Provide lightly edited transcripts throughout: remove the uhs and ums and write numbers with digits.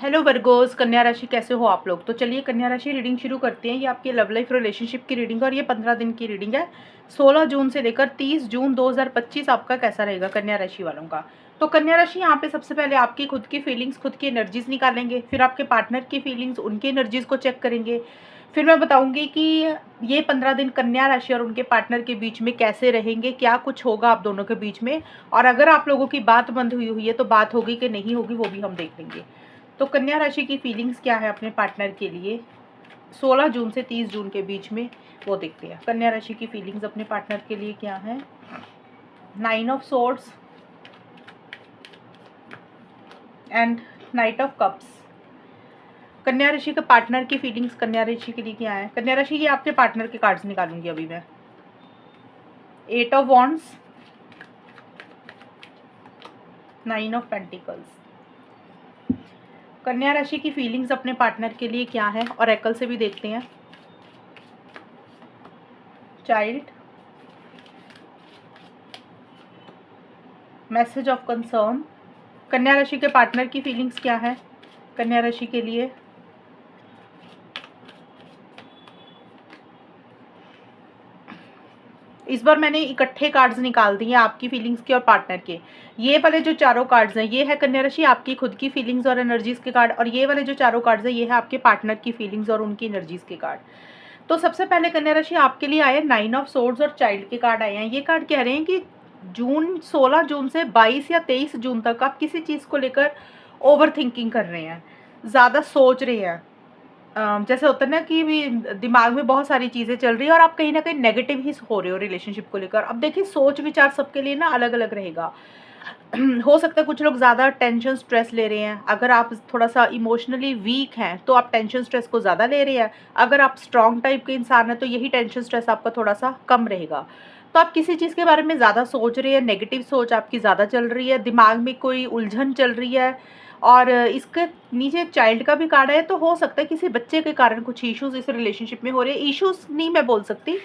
Hello Virgo's, कन्या राशि कैसे हो आप लोग। तो चलिए कन्या राशि रीडिंग शुरू करते हैं। ये आपकी लव लाइफ रिलेशनशिप की रीडिंग है और ये 15 दिन की रीडिंग है। 16 जून से लेकर 30 जून 2025 आपका कैसा रहेगा कन्या राशि वालों का। तो कन्या राशि यहाँ पे सबसे पहले आपकी खुद की फीलिंग्स, खुद की एनर्जीज निकालेंगे, फिर आपके पार्टनर की फीलिंग्स, उनकी एनर्जीज को चेक करेंगे। फिर मैं बताऊंगी कि ये 15 दिन कन्या राशि और उनके पार्टनर के बीच में कैसे रहेंगे, क्या कुछ होगा आप दोनों के बीच में, और अगर आप लोगों की बात बंद हुई है तो बात होगी कि नहीं होगी वो भी हम देख लेंगे। तो कन्या राशि की फीलिंग्स क्या है अपने पार्टनर के लिए 16 जून से 30 जून के बीच में, वो देखते हैं। कन्या राशि की फीलिंग्स अपने पार्टनर के लिए क्या है। 9 of swords and night of cups. कन्या राशि के पार्टनर की फीलिंग्स कन्या राशि के लिए क्या है। कन्या राशि, ये आपके पार्टनर के कार्ड्स निकालूंगी अभी मैं। 8 ऑफ वॉन्ड्स, 9 ऑफ पेंटिकल्स। कन्या राशि की फीलिंग्स अपने पार्टनर के लिए क्या है, और एकल से भी देखते हैं। Child, message of concern. कन्या राशि के पार्टनर की फीलिंग्स क्या है कन्या राशि के लिए। इस बार मैंने इकट्ठे कार्ड्स निकाल दिए आपकी फीलिंग्स के और पार्टनर के। ये वाले जो चारों कार्ड्स हैं ये है कन्या राशि आपकी खुद की फीलिंग्स और एनर्जीज के कार्ड, और ये वाले जो चारों कार्ड्स हैं ये है आपके पार्टनर की फीलिंग्स और उनकी एनर्जीज के कार्ड। तो सबसे पहले कन्या राशि आपके लिए आए 9 ऑफ सोर्ड्स और चाइल्ड के कार्ड आए हैं। ये कार्ड कह रहे हैं कि 16 जून से 22 या 23 जून तक आप किसी चीज़ को लेकर ओवर थिंकिंग कर रहे हैं, ज़्यादा सोच रहे हैं। जैसे होता है ना कि भी दिमाग में बहुत सारी चीज़ें चल रही है और आप कहीं ना कहीं नेगेटिव ही हो रहे हो रिलेशनशिप को लेकर। अब देखिए सोच विचार सबके लिए ना अलग अलग रहेगा। हो सकता है कुछ लोग ज़्यादा टेंशन स्ट्रेस ले रहे हैं। अगर आप थोड़ा सा इमोशनली वीक हैं तो आप टेंशन स्ट्रेस को ज़्यादा ले रहे हैं। अगर आप स्ट्रॉन्ग टाइप के इंसान हैं तो यही टेंशन स्ट्रेस आपका थोड़ा सा कम रहेगा। तो आप किसी चीज़ के बारे में ज़्यादा सोच रहे हैं, नेगेटिव सोच आपकी ज़्यादा चल रही है, दिमाग में कोई उलझन चल रही है। और इसके नीचे चाइल्ड का भी कार्ड है, तो हो सकता है किसी बच्चे के कारण कुछ इश्यूज इस रिलेशनशिप में हो रहे हैं। इश्यूज नहीं मैं बोल सकती,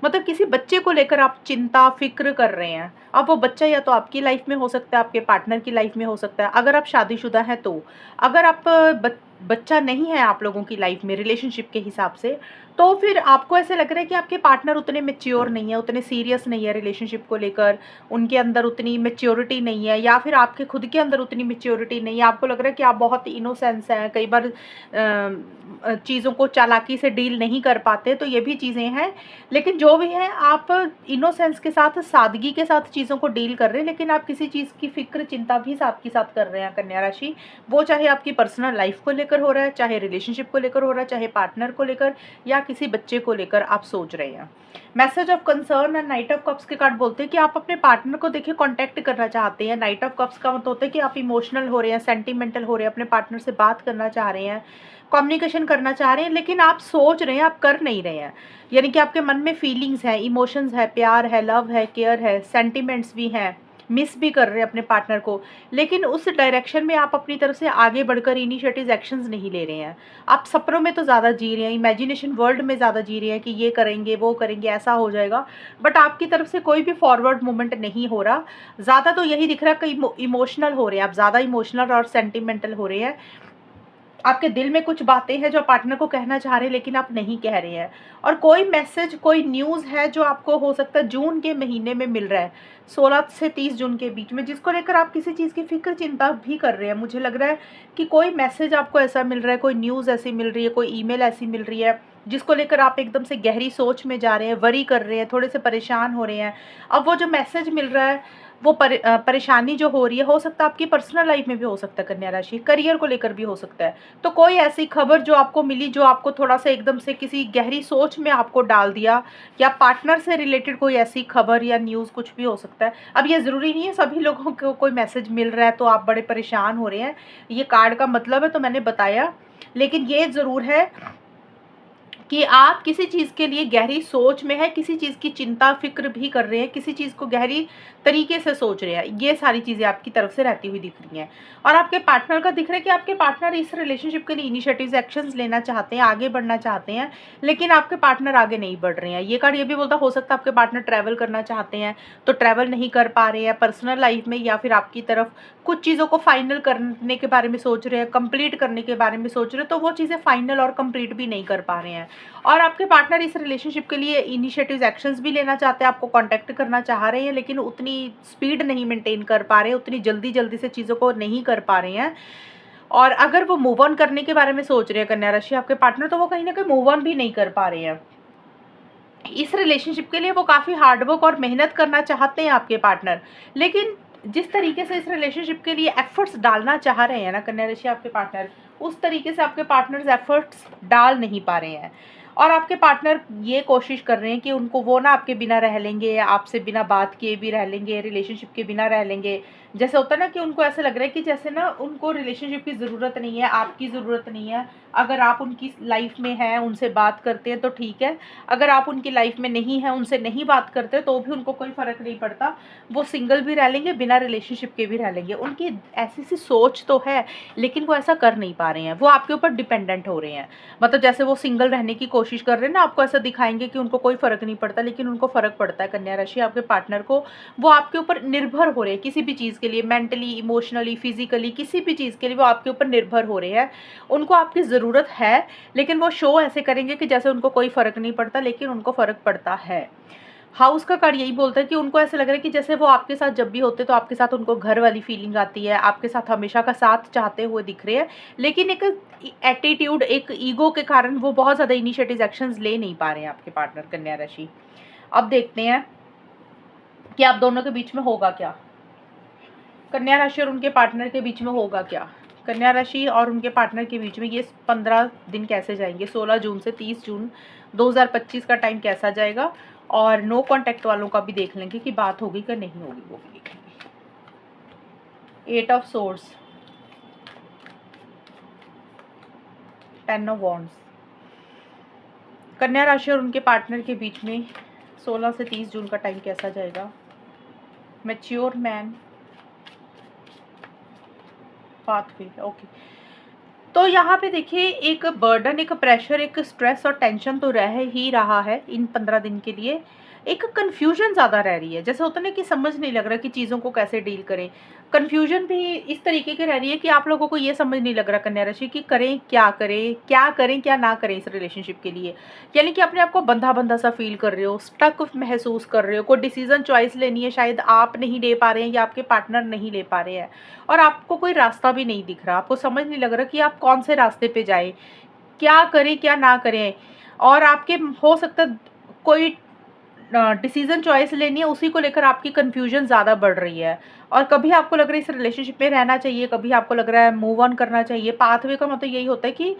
मतलब किसी बच्चे को लेकर आप चिंता फिक्र कर रहे हैं। अब वो बच्चा या तो आपकी लाइफ में हो सकता है, आपके पार्टनर की लाइफ में हो सकता है, अगर आप शादीशुदा हैं तो। अगर आप बच्चा नहीं है आप लोगों की लाइफ में रिलेशनशिप के हिसाब से, तो फिर आपको ऐसे लग रहा है कि आपके पार्टनर उतने मेच्योर नहीं है, उतने सीरियस नहीं है रिलेशनशिप को लेकर, उनके अंदर उतनी मेच्योरिटी नहीं है, या फिर आपके खुद के अंदर उतनी मेच्योरिटी नहीं है। आपको लग रहा है कि आप बहुत इनोसेंस हैं, कई बार चीज़ों को चालाकी से डील नहीं कर पाते, तो ये भी चीज़ें हैं। लेकिन जो भी है आप इनोसेंस के साथ, सादगी के साथ चीज़ों को डील कर रहे हैं, लेकिन आप किसी चीज़ की फिक्र चिंता भी साथ के साथ कर रहे हैं कन्या राशि। वो चाहे आपकी पर्सनल लाइफ को लेकर हो रहा है, चाहे रिलेशनशिप को लेकर हो रहा है, चाहे पार्टनर को लेकर या किसी बच्चे को लेकर आप सोच रहे हैं। Message of concern and night of cups के कार्ड बोलते हैं कि आप अपने पार्टनर को देखिए कांटेक्ट करना चाहते हैं। नाइट ऑफ कप्स का मतलब होता है कि आप इमोशनल हो रहे हैं, सेंटिमेंटल हो रहे हैं, अपने पार्टनर से बात करना चाह रहे हैं, कम्युनिकेशन करना चाह रहे हैं, लेकिन आप सोच रहे हैं, आप कर नहीं रहे हैं। यानी कि आपके मन में फीलिंग्स है, इमोशंस है, प्यार है, लव है, केयर है, सेंटिमेंट्स भी हैं, मिस भी कर रहे हैं अपने पार्टनर को, लेकिन उस डायरेक्शन में आप अपनी तरफ से आगे बढ़कर इनिशिएटिव एक्शंस नहीं ले रहे हैं। आप सपनों में तो ज़्यादा जी रहे हैं, इमेजिनेशन वर्ल्ड में ज़्यादा जी रहे हैं कि ये करेंगे, वो करेंगे, ऐसा हो जाएगा, बट आपकी तरफ से कोई भी फॉरवर्ड मूवमेंट नहीं हो रहा। ज़्यादा तो यही दिख रहा है कि इमोशनल हो रहे हैं आप, ज़्यादा इमोशनल और सेंटिमेंटल हो रहे हैं। आपके दिल में कुछ बातें हैं जो पार्टनर को कहना चाह रहे हैं लेकिन आप नहीं कह रहे हैं। और कोई मैसेज, कोई न्यूज़ है जो आपको हो सकता है जून के महीने में मिल रहा है, 16 से 30 जून के बीच में, जिसको लेकर आप किसी चीज़ की फिक्र चिंता भी कर रहे हैं। मुझे लग रहा है कि कोई मैसेज आपको ऐसा मिल रहा है, कोई न्यूज़ ऐसी मिल रही है, कोई ईमेल ऐसी मिल रही है जिसको लेकर आप एकदम से गहरी सोच में जा रहे हैं, वरी कर रहे हैं, थोड़े से परेशान हो रहे हैं। अब वो जो मैसेज मिल रहा है, वो परेशानी जो हो रही है, हो सकता है आपकी पर्सनल लाइफ में भी हो सकता है कन्या राशि, करियर को लेकर भी हो सकता है। तो कोई ऐसी खबर जो आपको मिली, जो आपको थोड़ा सा एकदम से किसी गहरी सोच में आपको डाल दिया, या पार्टनर से रिलेटेड कोई ऐसी खबर या न्यूज़ कुछ भी हो सकता है। अब ये ज़रूरी नहीं है सभी लोगों को कोई मैसेज मिल रहा है तो आप बड़े परेशान हो रहे हैं, ये कार्ड का मतलब है तो मैंने बताया। लेकिन ये ज़रूर है कि आप किसी चीज़ के लिए गहरी सोच में है, किसी चीज़ की चिंता फिक्र भी कर रहे हैं, किसी चीज़ को गहरी तरीके से सोच रहे हैं। ये सारी चीज़ें आपकी तरफ से रहती हुई दिख रही हैं। और आपके पार्टनर का दिख रहा है कि आपके पार्टनर इस रिलेशनशिप के लिए इनिशिएटिव्स, एक्शंस लेना चाहते हैं, आगे बढ़ना चाहते हैं, लेकिन आपके पार्टनर आगे नहीं बढ़ रहे हैं। ये कार्ड ये भी बोलता हो सकता है आपके पार्टनर ट्रैवल करना चाहते हैं तो ट्रैवल नहीं कर पा रहे हैं पर्सनल लाइफ में, या फिर आपकी तरफ कुछ चीज़ों को फाइनल करने के बारे में सोच रहे हैं, कंप्लीट करने के बारे में सोच रहे हैं, तो वो चीज़ें फाइनल और कंप्लीट भी नहीं कर पा रहे हैं। और आपके पार्टनर इस रिलेशनशिप के लिए इनिशिएटिव्स, एक्शंस भी लेना चाहते हैं, आपको कॉन्टैक्ट करना चाह रहे हैं, लेकिन उतनी स्पीड नहीं मेंटेन कर पा रहे हैं, उतनी जल्दी से चीज़ों को नहीं कर पा रहे हैं। और अगर वो मूव ऑन करने के बारे में सोच रहे हैं कन्या राशि आपके पार्टनर, तो वो कहीं न कहीं मूव ऑन भी नहीं कर पा रहे हैं। इस रिलेशनशिप के लिए वो काफ़ी हार्ड वर्क और मेहनत करना चाहते हैं आपके पार्टनर, लेकिन जिस तरीके से इस रिलेशनशिप के लिए एफर्ट्स डालना चाह रहे हैं ना कन्या राशि आपके पार्टनर, उस तरीके से आपके पार्टनर्स एफर्ट्स डाल नहीं पा रहे हैं। और आपके पार्टनर ये कोशिश कर रहे हैं कि उनको वो ना आपके बिना रह लेंगे, आपसे बिना बात किए भी रह लेंगे, रिलेशनशिप के बिना रह लेंगे। जैसे होता है ना कि उनको ऐसा लग रहा है कि जैसे ना उनको रिलेशनशिप की ज़रूरत नहीं है, आपकी ज़रूरत नहीं है। अगर आप उनकी लाइफ में हैं, उनसे बात करते हैं तो ठीक है, अगर आप उनकी लाइफ में नहीं हैं, उनसे नहीं बात करते तो भी उनको कोई फ़र्क नहीं पड़ता। वो सिंगल भी रह लेंगे, बिना रिलेशनशिप के भी रह लेंगे। उनकी ऐसी-सी सोच तो है, लेकिन वो ऐसा कर नहीं पा रहे हैं। वो आपके ऊपर डिपेंडेंट हो रहे हैं। मतलब जैसे वो सिंगल रहने की कोशिश कर रहे हैं ना, आपको ऐसा दिखाएँगे कि उनको कोई फ़र्क नहीं पड़ता, लेकिन उनको फ़र्क पड़ता है कन्या राशि आपके पार्टनर को। वो आपके ऊपर निर्भर हो रहे हैं किसी भी चीज़ के लिए, मेंटली, इमोशनली, फिज़िकली, किसी भी चीज़ के लिए वो आपके ऊपर निर्भर हो रहे हैं। उनको आपकी ज़रूरत है, लेकिन वो शो ऐसे करेंगे कि जैसे उनको कोई फ़र्क नहीं पड़ता, लेकिन उनको फ़र्क पड़ता है। हाउस का कार्ड यही बोलता है कि उनको ऐसा लग रहा है कि जैसे वो आपके साथ जब भी होते हैं तो आपके साथ उनको घर वाली फीलिंग आती है, आपके साथ हमेशा का साथ चाहते हुए दिख रहे हैं, लेकिन एक एटीट्यूड, एक ईगो के कारण वो बहुत ज़्यादा इनिशिएटिव, एक्शंस ले नहीं पा रहे हैं आपके पार्टनर कन्या राशि। अब देखते हैं कि आप दोनों के बीच में होगा क्या। कन्या राशि और उनके पार्टनर के बीच में होगा क्या। कन्या राशि और उनके पार्टनर के बीच में ये 15 दिन कैसे जाएंगे, 16 जून से 30 जून 2025 का टाइम कैसा जाएगा। और नो कांटेक्ट वालों का भी देख लेंगे कि बात होगी कि नहीं होगी, वो भी देखेंगे। 8 ऑफ सोर्ड्स, 10 ऑफ वॉन्ड्स। कन्या राशि और उनके पार्टनर के बीच में 16 से 30 जून का टाइम कैसा जाएगा। Mature man, pathway, okay. तो यहाँ पे देखिए एक बर्डन, एक प्रेशर, एक स्ट्रेस और टेंशन तो रह ही रहा है इन 15 दिन के लिए। एक कन्फ्यूजन ज़्यादा रह रही है, जैसे होता है ना कि समझ नहीं लग रहा कि चीज़ों को कैसे डील करें। कन्फ्यूजन भी इस तरीके की रह रही है कि आप लोगों को ये समझ नहीं लग रहा कन्या राशि कि करें क्या करें, क्या करें क्या ना करें इस रिलेशनशिप के लिए। यानी कि अपने आप को बंधा बंधा सा फील कर रहे हो, स्टक महसूस कर रहे हो, कोई डिसीजन चॉइस लेनी है, शायद आप नहीं ले पा रहे हैं या आपके पार्टनर नहीं ले पा रहे हैं, और आपको कोई रास्ता भी नहीं दिख रहा, आपको समझ नहीं लग रहा कि आप कौन से रास्ते पे जाएं, क्या करें क्या ना करें। और आपके हो सकता है कोई डिसीजन चॉइस लेनी है, उसी को लेकर आपकी कन्फ्यूजन ज़्यादा बढ़ रही है। और कभी आपको लग रहा है इस रिलेशनशिप में रहना चाहिए, कभी आपको लग रहा है मूव ऑन करना चाहिए। पाथवे का मतलब यही होता है कि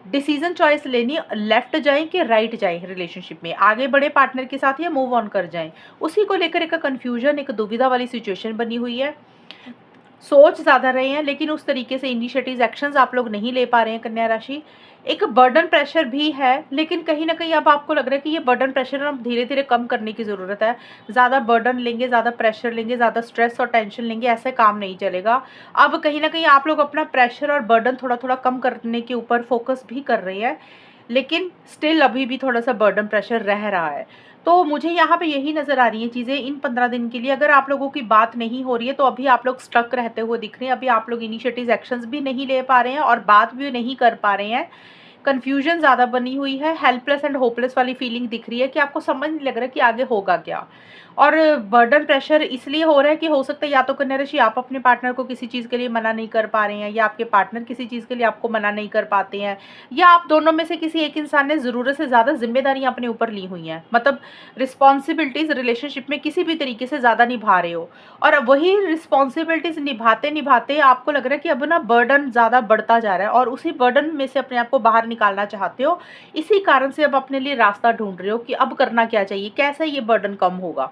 डिसीजन चॉइस लेनी, लेफ्ट जाएं कि राइट जाएं, रिलेशनशिप में आगे बढ़े पार्टनर के साथ या मूव ऑन कर जाएं, उसी को लेकर एक कन्फ्यूजन, एक दुविधा वाली सिचुएशन बनी हुई है। सोच ज़्यादा रहे हैं, लेकिन उस तरीके से इनिशिएटिव्स, एक्शंस आप लोग नहीं ले पा रहे हैं कन्या राशि। एक बर्डन प्रेशर भी है, लेकिन कहीं न कहीं अब आपको लग रहा है कि ये बर्डन प्रेशर हम धीरे-धीरे कम करने की ज़रूरत है। ज़्यादा बर्डन लेंगे, ज़्यादा प्रेशर लेंगे, ज़्यादा स्ट्रेस और टेंशन लेंगे, ऐसे काम नहीं चलेगा। अब कहीं न कहीं आप लोग अपना प्रेशर और बर्डन थोड़ा-थोड़ा कम करने के ऊपर फ़ोकस भी कर रहे हैं, लेकिन स्टिल अभी भी थोड़ा-सा बर्डन प्रेशर रह रहा है। तो मुझे यहाँ पे यही नज़र आ रही हैं चीज़ें इन 15 दिन के लिए। अगर आप लोगों की बात नहीं हो रही है, तो अभी आप लोग स्टक रहते हुए दिख रहे हैं। अभी आप लोग इनिशिएटिव, एक्शंस भी नहीं ले पा रहे हैं और बात भी नहीं कर पा रहे हैं। कन्फ्यूजन ज़्यादा बनी हुई है, हेल्पलेस एंड होपलेस वाली फीलिंग दिख रही है कि आपको समझ नहीं लग रहा कि आगे होगा क्या। और बर्डन प्रेशर इसलिए हो रहा है कि हो सकता है या तो कन्या राशि आप अपने पार्टनर को किसी चीज़ के लिए मना नहीं कर पा रहे हैं, या आपके पार्टनर किसी चीज़ के लिए आपको मना नहीं कर पाते हैं, या आप दोनों में से किसी एक इंसान ने ज़रूरत से ज़्यादा जिम्मेदारियां अपने ऊपर ली हुई हैं। मतलब रिस्पॉन्सिबिलिटीज़ रिलेशनशिप में किसी भी तरीके से ज़्यादा निभा रहे हो, और वही रिस्पॉन्सिबिलिटीज़ निभाते निभाते आपको लग रहा है कि अब ना बर्डन ज़्यादा बढ़ता जा रहा है, और उसी बर्डन में से अपने आप को बाहर निकालना चाहते हो। इसी कारण से अब अपने लिए रास्ता ढूंढ रहे हो कि अब करना क्या चाहिए, कैसे ये बर्डन कम होगा।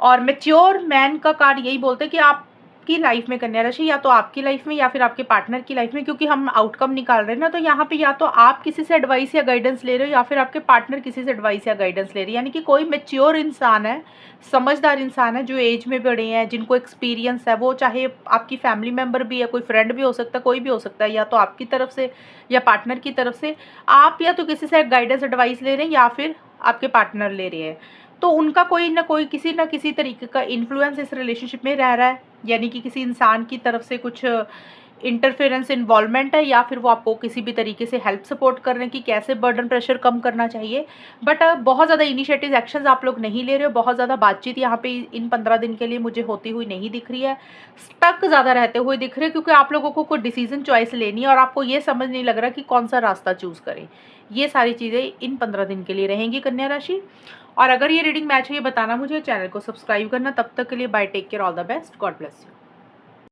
और मैच्योर मैन का कार्ड यही बोलते हैं कि आपकी लाइफ में कन्या राशि, या तो आपकी लाइफ में या फिर आपके पार्टनर की लाइफ में, क्योंकि हम आउटकम निकाल रहे हैं ना, तो यहाँ पे या तो आप किसी से एडवाइस या गाइडेंस ले रहे हो, या फिर आपके पार्टनर किसी से एडवाइस या गाइडेंस ले रही है। यानी कि कोई मैच्योर इंसान है, समझदार इंसान है, जो एज में बड़े हैं, जिनको एक्सपीरियंस है, वो चाहे आपकी फैमिली मेम्बर भी है, कोई फ्रेंड भी हो सकता है, कोई भी हो सकता है, या तो आपकी तरफ से या पार्टनर की तरफ से। आप या तो किसी से गाइडेंस एडवाइस ले रहे हैं, या फिर आपके पार्टनर ले रहे हैं। तो उनका कोई ना कोई, किसी ना किसी तरीके का इन्फ्लुएंस इस रिलेशनशिप में रह रहा है, यानी कि किसी इंसान की तरफ से कुछ इंटरफेरेंस इन्वॉल्वमेंट है, या फिर वो आपको किसी भी तरीके से हेल्प सपोर्ट कर रहे हैं कि कैसे बर्डन प्रेशर कम करना चाहिए। बट बहुत ज़्यादा इनिशिएटिव एक्शंस आप लोग नहीं ले रहे हो, बहुत ज़्यादा बातचीत यहाँ पे इन 15 दिन के लिए मुझे होती हुई नहीं दिख रही है। स्टक ज़्यादा रहते हुए दिख रहे हैं, क्योंकि आप लोगों को कोई डिसीजन चॉइस लेनी है और आपको ये समझ नहीं लग रहा कि कौन सा रास्ता चूज़ करें। ये सारी चीज़ें इन 15 दिन के लिए रहेंगी कन्या राशि। और अगर ये रीडिंग मैच है, ये बताना मुझे, चैनल को सब्सक्राइब करना। तब तक के लिए bye, take care, all the best, God bless you.